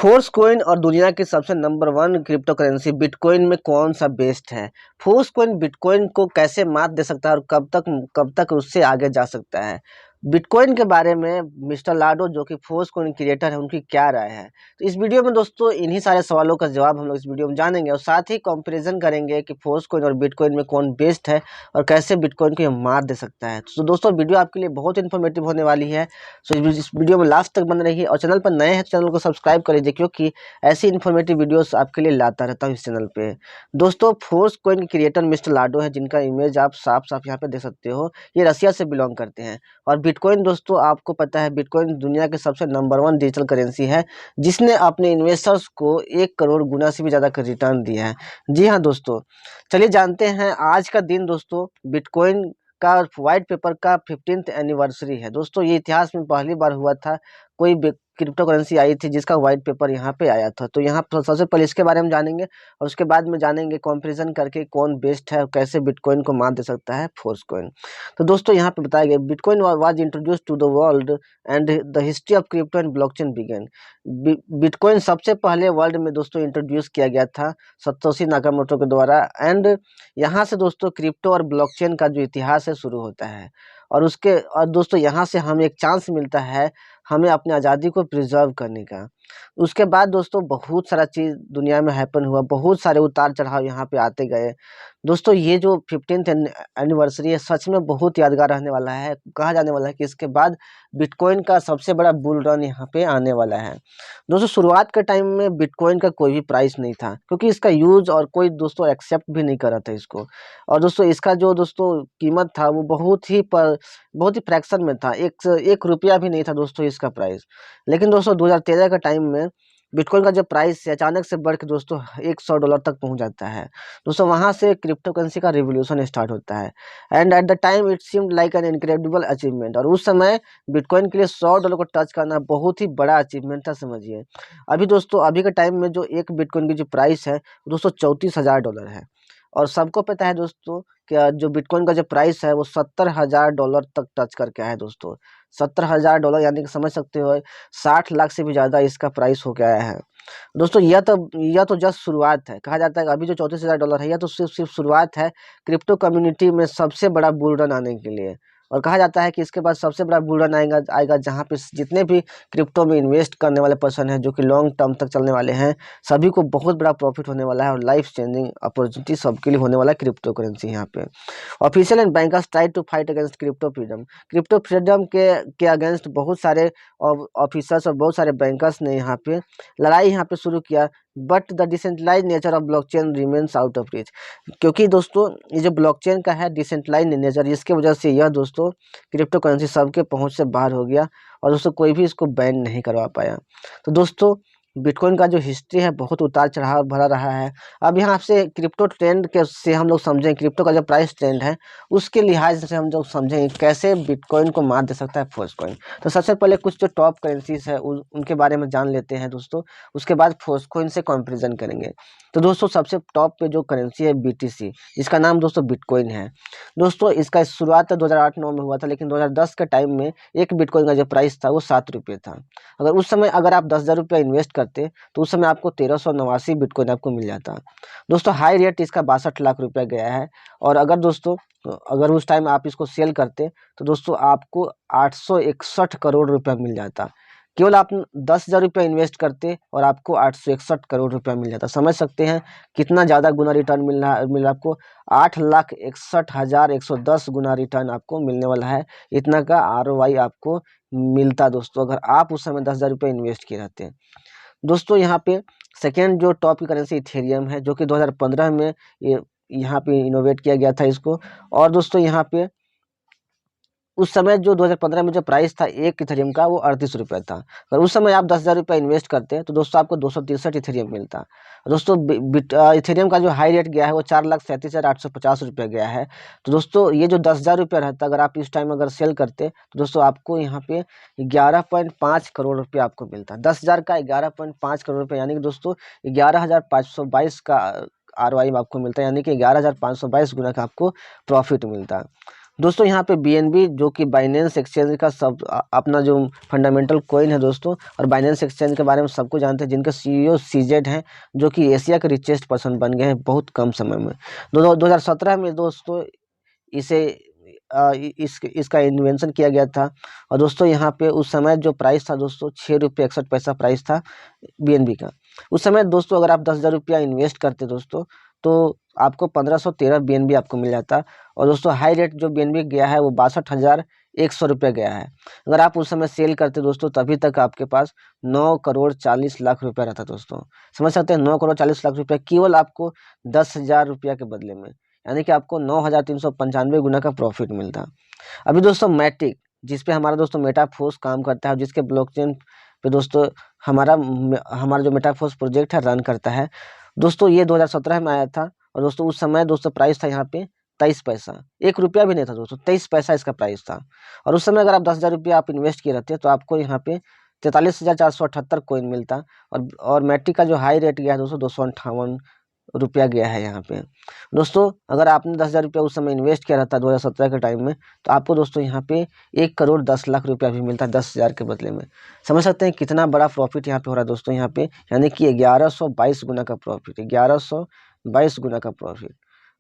Force coin और दुनिया की सबसे number one crypto currency bitcoin में कौन सा बेस्ट है। फोर्स कॉइन बिटकॉइन को कैसे मात दे सकता है और कब तक उससे आगे जा सकता है। बिटकॉइन के बारे में मिस्टर लाडो जो कि फोर्स कॉइन क्रिएटर है उनकी क्या राय है। तो इस वीडियो में दोस्तों इन्हीं सारे सवालों का जवाब हम लोग इस वीडियो में जानेंगे और साथ ही कंपैरिजन करेंगे कि फोर्स कॉइन और बिटकॉइन में कौन बेस्ट है और कैसे बिटकॉइन को यह मात दे सकता है। तो दोस्तों वीडियो आपके लिए बहुत इन्फॉर्मेटिव होने वाली है। सो इस वीडियो में लास्ट तक बने रहिए और चैनल पर नए हैं तो चैनल को सब्सक्राइब कर लीजिए क्योंकि ऐसी इन्फॉर्मेटिव वीडियोस आपके लिए लाता रहता हूँ इस चैनल पे। दोस्तों फोर्स कॉइन के क्रिएटर मिस्टर लाडो है जिनका इमेज आप साफ साफ यहाँ पे देख सकते हो। ये रसिया से बिलोंग करते हैं। और बिटकॉइन दोस्तों आपको पता है बिटकॉइन दुनिया के सबसे नंबर वन डिजिटल करेंसी है जिसने अपने इन्वेस्टर्स को 1 करोड़ गुना से भी ज़्यादा का रिटर्न दिया है। जी हाँ दोस्तों, चलिए जानते हैं आज का दिन। दोस्तों बिटकॉइन का व्हाइट पेपर का 15th एनिवर्सरी है। दोस्तों ये इतिहास में पहली बार हुआ था कोई क्रिप्टो करेंसी आई थी जिसका व्हाइट पेपर यहाँ पे आया था। तो यहाँ पर सबसे पहले इसके बारे में जानेंगे और उसके बाद में जानेंगे कंपैरिजन करके कौन बेस्ट है और कैसे बिटकॉइन को मात दे सकता है फोर्स कॉइन। तो दोस्तों यहाँ पे बताया गया bitcoin was introduce to the world and the history of crypto and blockchain began. Bitcoin सबसे पहले वर्ल्ड में दोस्तों इंट्रोड्यूस किया गया था सतोशी नाकामोटो के द्वारा। एंड यहाँ से दोस्तों क्रिप्टो और ब्लॉकचेन का जो इतिहास है शुरू होता है। और दोस्तों यहाँ से हमें एक चांस मिलता है हमें अपनी आज़ादी को प्रिजर्व करने का। उसके बाद दोस्तों बहुत सारा चीज़ दुनिया में हैपन हुआ, बहुत सारे उतार चढ़ाव यहाँ पे आते गए। दोस्तों ये जो 15th एनिवर्सरी है सच में बहुत यादगार रहने वाला है। कहा जाने वाला है कि इसके बाद बिटकॉइन का सबसे बड़ा बुल रन यहाँ पे आने वाला है। दोस्तों शुरुआत के टाइम में बिटकॉइन का कोई भी प्राइस नहीं था क्योंकि इसका यूज और कोई दोस्तों एक्सेप्ट भी नहीं कर रहा था इसको। और दोस्तों इसका जो दोस्तों कीमत था वो बहुत ही फ्रैक्शन में था। एक रुपया भी नहीं था दोस्तों इसका प्राइस। लेकिन दोस्तों 2013 का टाइम में बिटकॉइन का जो प्राइस है अचानक से बढ़ के दोस्तों $100 तक पहुंच जाता है। दोस्तों वहां से क्रिप्टो करेंसी का रिवोल्यूशन स्टार्ट होता है। And at the time it seemed like an incredible achievement. और उस समय बिटकॉइन के लिए $100 को टच करना बहुत ही बड़ा अचीवमेंट था समझिए। अभी दोस्तों अभी के टाइम में जो एक बिटकॉइन की जो प्राइस है दोस्तों $34,000 है। और सबको पता है दोस्तों कि जो बिटकॉइन का जो प्राइस है वो $70,000 तक टच करके आया है दोस्तों। $70,000 यानी कि समझ सकते हो 60 लाख से भी ज़्यादा इसका प्राइस हो गया है। दोस्तों यह तो जस्ट शुरुआत है। कहा जाता है कि अभी जो $34,000 है यह तो सिर्फ शुरुआत है क्रिप्टो कम्युनिटी में सबसे बड़ा बुल रन आने के लिए। और कहा जाता है कि इसके बाद सबसे बड़ा बुल रन आएगा जहाँ पे जितने भी क्रिप्टो में इन्वेस्ट करने वाले पर्सन हैं जो कि लॉन्ग टर्म तक चलने वाले हैं सभी को बहुत बड़ा प्रॉफिट होने वाला है और लाइफ चेंजिंग अपॉर्चुनिटी सबके लिए होने वाला है क्रिप्टो करेंसी यहाँ पे। Official and bankers try to fight against crypto freedom. Crypto freedom के अगेंस्ट बहुत सारे ऑफिसर्स और बहुत सारे बैंकर्स ने यहाँ पे लड़ाई यहाँ पे शुरू किया। But the decentralize nature of blockchain remains out of reach. क्योंकि दोस्तों ये जो ब्लॉकचेन का है डिसेंट्रलाइज नेचर इसके वजह से यह दोस्तों क्रिप्टो करेंसी सबके पहुंच से बाहर हो गया और दोस्तों कोई भी इसको बैन नहीं करवा पाया। तो दोस्तों बिटकॉइन का जो हिस्ट्री है बहुत उतार चढ़ाव भरा रहा है। अब यहाँ से क्रिप्टो ट्रेंड के से हम लोग समझें क्रिप्टो का जो प्राइस ट्रेंड है उसके लिहाज से हम लोग समझें कैसे बिटकॉइन को मात दे सकता है फोर्स कॉइन। तो सबसे पहले कुछ जो टॉप करेंसीज है उनके बारे में जान लेते हैं दोस्तों। उसके बाद फोर्स कॉइन से कंपैरिजन करेंगे। तो दोस्तों सबसे टॉप पे जो करेंसी है BTC जिसका नाम दोस्तों बिटकॉइन है। दोस्तों इसका शुरुआत तो 2008-9 में हुआ था लेकिन 2010 के टाइम में एक बिटकॉइन का जो प्राइस था वो ₹7 था। अगर उस समय अगर आप ₹10,000 इन्वेस्ट करते तो उस समय आपको 1389 बिटकॉइन आपको मिल जाता। दोस्तों हाई रेट इसका 62 लाख रुपया गया है। और अगर उस टाइम आप इसको सेल करते तो दोस्तों आपको 861 करोड़ रुपया मिल जाता। केवल आप ₹10,000 इन्वेस्ट करते और आपको 861 करोड़ रुपया मिल जाता। समझ सकते हैं कितना ज़्यादा गुना रिटर्न मिल रहा आपको। 8,61,110 गुना रिटर्न आपको मिलने वाला है। इतना का ROI आपको मिलता दोस्तों अगर आप उस समय ₹10,000 इन्वेस्ट किए रहते हैं। दोस्तों यहाँ पे सेकेंड जो टॉप की करेंसी इथेरियम है जो कि 2015 में यहाँ पे इनोवेट किया गया था इसको। और दोस्तों यहाँ पे उस समय जो 2015 में जो प्राइस था एक इथेरियम का वो ₹38 था। अगर उस समय आप ₹10,000 इन्वेस्ट करते हैं तो दोस्तों आपको 263 इथेरियम मिलता। दोस्तों इथेरियम का जो हाई रेट गया है वो ₹4,37,850 गया है। तो दोस्तों ये जो ₹10,000 रहता अगर आप इस टाइम अगर सेल करते तो दोस्तों आपको यहाँ पे 11.5 करोड़ रुपये आपको मिलता। 10,000 का 11.5 करोड़ रुपये यानी कि दोस्तों 11,522 का ROI आपको मिलता है यानी कि 11,522 गुना का आपको प्रॉफिट मिलता। दोस्तों यहाँ पे BNB जो कि बाइनेंस एक्सचेंज का अपना जो फंडामेंटल कॉइन है दोस्तों, और बाइनेंस एक्सचेंज के बारे में सबको जानते हैं, जिनके CEO CZ हैं, जो कि एशिया के रिचेस्ट पर्सन बन गए हैं बहुत कम समय में। 2017 में दोस्तों इसे इसका इन्वेंशन किया गया था। और दोस्तों यहाँ पे उस समय जो प्राइस था दोस्तों, 6 रुपये 61 पैसा प्राइस था BNB का। उस समय दोस्तों अगर आप 10,000 रुपया इन्वेस्ट करते दोस्तों, तो आपको 1513 BNB आपको मिल जाता। और दोस्तों हाई रेट जो BNB गया है वो 62,100 रुपये गया है। अगर आप उस समय सेल करते दोस्तों, तभी तक आपके पास 9,40,00,000 रुपया रहता दोस्तों। समझ सकते हैं, 9,40,00,000 रुपया केवल आपको 10,000 रुपया के बदले में, यानी कि आपको 9,395 गुना का प्रॉफिट मिलता। अभी दोस्तों मैटिक, जिस पे हमारा दोस्तों मेटाफोर्स काम करता है, जिसके ब्लॉकचेन पे दोस्तों हमारा जो मेटाफोर्स प्रोजेक्ट है रन करता है दोस्तों, ये 2017 में आया था। और दोस्तों उस समय दोस्तों प्राइस था यहाँ पे 23 पैसा, 1 रुपया भी नहीं था दोस्तों, 23 पैसा इसका प्राइस था। और उस समय अगर आप 10,000 रुपया आप इन्वेस्ट किए रहते तो आपको यहाँ पे 43,478 कॉइन मिलता। और मैट्रिक का जो हाई रेट गया है दोस्तों 258 रुपया गया है यहाँ पे। दोस्तों अगर आपने 10,000 रुपया उस समय इन्वेस्ट किया रहता 2017 के टाइम में, तो आपको दोस्तों यहाँ पे 1,10,00,000 रुपया भी मिलता 10,000 के बदले में। समझ सकते हैं कितना बड़ा प्रॉफिट यहाँ पे हो रहा है दोस्तों, यहाँ पे यानी कि 1122 गुना का प्रॉफिट, 1122 गुना का प्रॉफिट।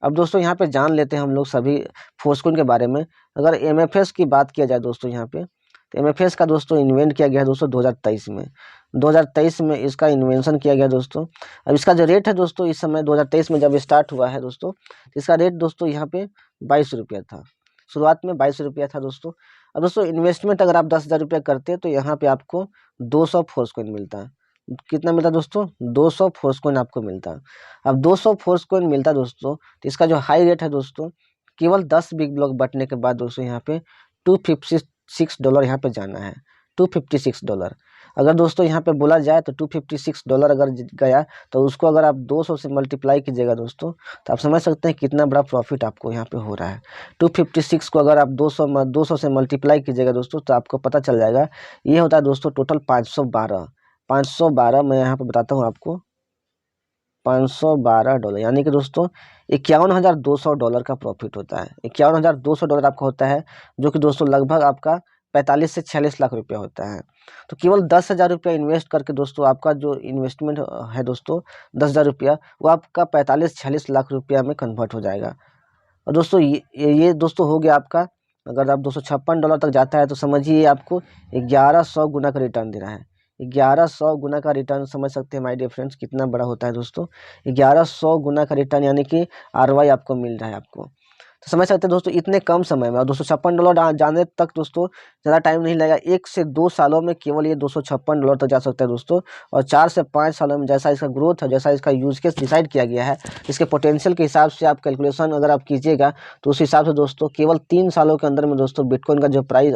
अब दोस्तों यहाँ पे जान लेते हैं हम लोग सभी फोर्सकॉइन के बारे में। अगर MFS की बात किया जाए दोस्तों यहाँ पे, तो MFS का दोस्तों इन्वेंट किया गया है दोस्तों 2023 में। 2023 में इसका इन्वेंशन किया गया दोस्तों। अब इसका जो रेट है दोस्तों, इस समय 2023 में जब स्टार्ट हुआ है दोस्तों, इसका रेट दोस्तों यहाँ पे 22 रुपया था। शुरुआत में 22 रुपया था दोस्तों। अब दोस्तों इन्वेस्टमेंट अगर आप 10,000 रुपया करते हैं तो यहाँ पे आपको 200 फोर्सकॉइन मिलता है। कितना मिलता है दोस्तों? 200 फोर्सकॉइन आपको मिलता है। अब 200 फोर्सकॉइन मिलता है दोस्तों, तो इसका जो हाई रेट है दोस्तों, केवल 10 बिग ब्लॉक बटने के बाद दोस्तों यहाँ पे $256 यहाँ पे जाना है, $256। अगर दोस्तों यहाँ पे बोला जाए तो $256 अगर गया, तो उसको अगर आप 200 से मल्टीप्लाई कीजिएगा दोस्तों, तो आप समझ सकते हैं कितना बड़ा प्रॉफिट आपको यहाँ पे हो रहा है। 256 को अगर आप 200 से मल्टीप्लाई कीजिएगा दोस्तों, तो आपको पता चल जाएगा। ये होता है दोस्तों टोटल 512 मैं यहाँ पे बताता हूँ आपको, $512, यानी कि दोस्तों $51,200 का प्रॉफिट होता है। $51,200 आपका होता है, जो कि दोस्तों लगभग आपका 45 से 46 लाख रुपया होता है। तो केवल 10,000 रुपया इन्वेस्ट करके दोस्तों आपका जो इन्वेस्टमेंट है दोस्तों 10,000 रुपया, वो आपका 45-46 लाख रुपया में कन्वर्ट हो जाएगा। और दोस्तों ये दोस्तों हो गया आपका, अगर आप $256 तक जाता है तो समझिए आपको 1100 गुना का रिटर्न दे रहा है। 1100 गुना का रिटर्न, समझ सकते हैं माय डियर फ्रेंड्स कितना बड़ा होता है दोस्तों। 1100 गुना का रिटर्न यानी कि ROI आपको मिल रहा है आपको। तो समझ सकते हैं दोस्तों इतने कम समय में। और $256 जाने तक दोस्तों ज़्यादा टाइम नहीं लगेगा, 1 से 2 सालों में केवल ये $256 तक जा सकता है दोस्तों। और 4 से 5 सालों में जैसा इसका ग्रोथ है, जैसा इसका यूज केस डिसाइड किया गया है, इसके पोटेंशियल के हिसाब से आप कैलकुलेशन अगर आप कीजिएगा, तो उस हिसाब से दोस्तों केवल 3 सालों के अंदर में दोस्तों बिटकॉइन का जो प्राइस,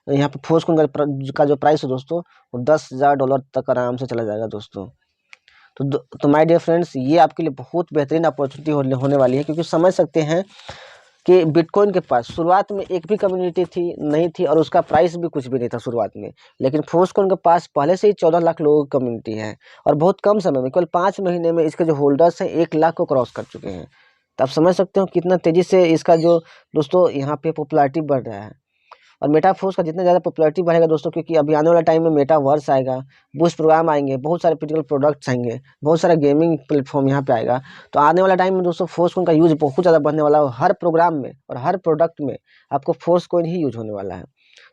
यहाँ पे फोर्सकॉइन का जो प्राइस है दोस्तों, वो $10,000 तक आराम से चला जाएगा दोस्तों। तो माय डियर फ्रेंड्स, ये आपके लिए बहुत बेहतरीन अपॉर्चुनिटी होने वाली है, क्योंकि समझ सकते हैं कि बिटकॉइन के पास शुरुआत में एक भी कम्युनिटी नहीं थी, और उसका प्राइस भी कुछ भी नहीं था शुरुआत में। लेकिन फोर्सकॉइन के पास पहले से ही 14 लाख लोगों की कम्युनिटी है, और बहुत कम समय में, केवल 5 महीने में इसके जो होल्डर्स हैं 1 लाख को क्रॉस कर चुके हैं। तो आप समझ सकते हो कितना तेजी से इसका जो दोस्तों यहाँ पे पॉपुलैरिटी बढ़ रहा है। और मेटाफोर्स का जितना ज़्यादा पॉपुलैरिटी बढ़ेगा दोस्तों, क्योंकि अभी आने वाला टाइम में मेटावर्स आएगा, बूस्ट प्रोग्राम आएंगे, बहुत सारे फिजिकल प्रोडक्ट्स आएंगे, बहुत सारा गेमिंग प्लेटफॉर्म यहाँ पे आएगा। तो आने वाला टाइम में दोस्तों फोर्सकॉइन का यूज बहुत ज़्यादा बढ़ने वाला है। हर प्रोग्राम में और हर प्रोडक्ट में आपको फोर्सकॉइन ही यूज होने वाला है।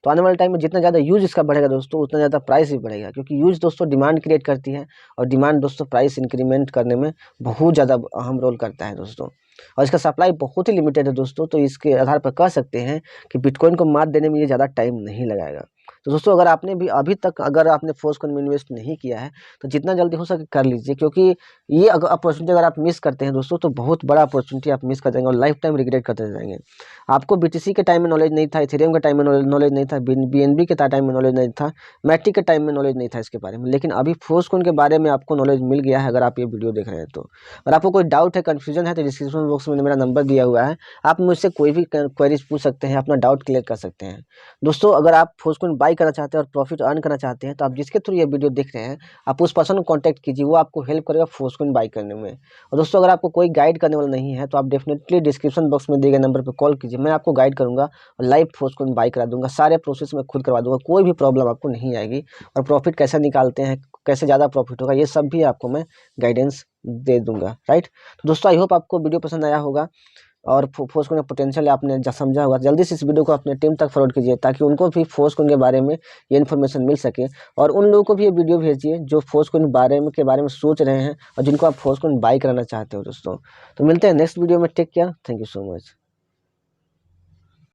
तो आने वाले टाइम में जितना ज़्यादा यूज इसका बढ़ेगा दोस्तों, उतना ज़्यादा प्राइस भी बढ़ेगा, क्योंकि यूज दोस्तों डिमांड क्रिएट करती है, और डिमांड दोस्तों प्राइस इंक्रीमेंट करने में बहुत ज़्यादा अहम रोल करता है दोस्तों। और इसका सप्लाई बहुत ही लिमिटेड है दोस्तों, तो इसके आधार पर कह सकते हैं कि बिटकॉइन को मात देने में ये ज़्यादा टाइम नहीं लगाएगा। तो दोस्तों अगर आपने भी अभी तक अगर आपने फोर्सकॉइन में इन्वेस्ट नहीं किया है, तो जितना जल्दी हो सके कर लीजिए, क्योंकि ये अपॉर्चुनिटी अगर आप मिस करते हैं दोस्तों, तो बहुत बड़ा अपॉर्चुनिटी आप मिस कर जाएंगे और लाइफ टाइम रिग्रेट करते जाएंगे। आपको BTC के टाइम में नॉलेज नहीं था, इथेरियम के टाइम में नॉलेज नहीं था, BNB के टाइम में नॉलेज नहीं था, मैट्रिक के टाइम में नॉलेज नहीं था इसके बारे में, लेकिन अभी फोर्सकॉइन के बारे में आपको नॉलेज मिल गया है अगर आप ये वीडियो देख रहे हैं तो। अगर आपको कोई डाउट है, कन्फ्यूजन है, तो डिस्क्रिप्शन बॉक्स में मेरा नंबर दिया हुआ है, आप मुझसे कोई भी क्वेरीज पूछ सकते हैं, अपना डाउट क्लियर कर सकते हैं। दोस्तों अगर आप फोर्सकॉइन बाई करना चाहते हैं और प्रॉफिट अर्न करना चाहते हैं, तो आप जिसके थ्रू ये वीडियो देख रहे हैं, आप उस पर्सन को कॉन्टैक्ट कीजिए, वो आपको हेल्प करेगा फोर्सकॉइन बाई करने में। और दोस्तों, अगर आपको कोई गाइड करने वाला नहीं है तो आप डेफिनेटली डिस्क्रिप्शन बॉक्स में दिए गए नंबर पर कॉल कीजिए, मैं आपको गाइड करूँगा और लाइव फोर्सकॉइन बाई करा दूँगा। सारे प्रोसेस मैं खुद करवा दूँगा, कोई भी प्रॉब्लम आपको नहीं आएगी। और प्रॉफिट कैसे निकालते हैं, कैसे ज़्यादा प्रॉफिट होगा, ये सब भी आपको मैं गाइडेंस दे दूँगा, राइट। तो दोस्तों, आई होप आपको वीडियो पसंद आया होगा और फोर्सकॉइन का पोटेंशियल आपने समझा होगा। जल्दी से इस वीडियो को अपने टीम तक फॉरवर्ड कीजिए ताकि उनको भी फोर्सकॉइन के बारे में ये इन्फॉर्मेशन मिल सके, और उन लोगों को भी ये वीडियो भेजिए जो फोर्सकॉइन के बारे में सोच रहे हैं और जिनको आप फोर्सकॉइन बाई कराना चाहते हो दोस्तों। तो मिलते हैं नेक्स्ट वीडियो में, take care, thank you so much.